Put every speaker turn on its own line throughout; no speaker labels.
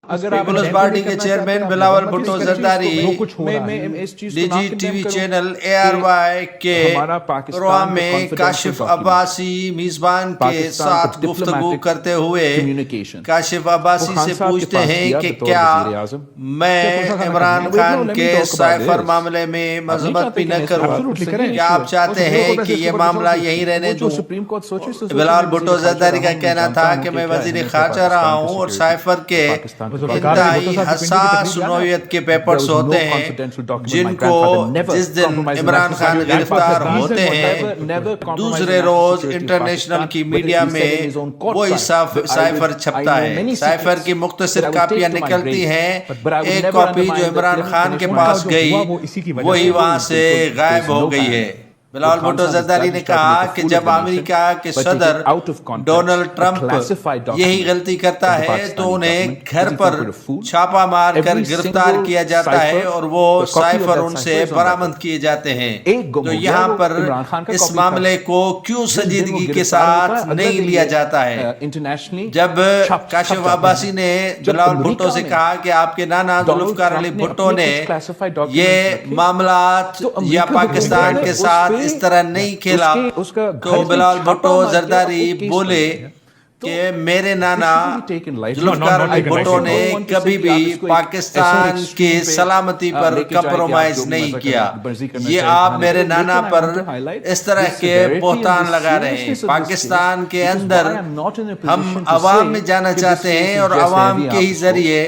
Peoples Party کے chairman Bilawal Bhutto Zardari D G T V channel ARY کے programme میں کاشف عباسی میزبان کے ساتھ گفتگو کرتے ہوئے کاشف عباسی سے پوچھتے ہیں کہ کیا میں عمران خان کے سائفر معاملے میں مذمت بھی نہ کروں؟ کیا آپ چاہتے ہیں کہ یہ معاملہ یہی رہنے دوں؟ بلاول بھٹو زرداری کا کہنا تھا کہ میں وزیر خارجہ رہا ہوں اور سائفر کے انتہائی حساس نوعیت کے پیپرز ہوتے ہیں جن کو جس دن عمران خان گرفتار ہوتے ہیں دوسرے روز انٹرنیشنل کی میڈیا میں وہی سائفر چھپتا ہے۔ سائفر کی مختصر کاپیاں نکلتی ہیں، ایک کاپی جو عمران خان کے پاس گئی وہی وہاں سے غائب ہو گئی ہے۔ بلاول بھٹو زرداری نے کہا کہ جب امریکہ کے صدر ڈونلڈ ٹرمپ یہی غلطی کرتا ہے تو انہیں گھر پر چھاپا مار کر گرفتار کیا جاتا ہے اور وہ سائفر ان سے برآمد کیے جاتے ہیں، تو یہاں پر اس معاملے کو کیوں سنجیدگی کے ساتھ نہیں لیا جاتا ہے؟ جب کاشف عباسی نے بلاول بھٹو سے کہا کہ آپ کے نانا ذوالفقار علی بھٹو نے یہ معاملات یا پاکستان کے ساتھ اس طرح نہیں کھیلا، تو بلاول بھٹو زرداری بولے کہ میرے نانا ذوالفقار علی بھٹو نے کبھی بھی پاکستان کی سلامتی پر کمپرومائز نہیں کیا۔ یہ آپ میرے نانا پر اس طرح کے بہتان لگا رہے ہیں۔ پاکستان کے اندر ہم عوام میں جانا چاہتے ہیں اور عوام کے ہی ذریعے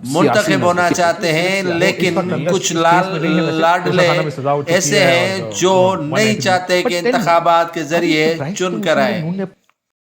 منتخب ہونا چاہتے ہیں، لیکن کچھ لاڈلے ایسے ہیں جو نہیں چاہتے کہ انتخابات کے ذریعے چن کر آئیں۔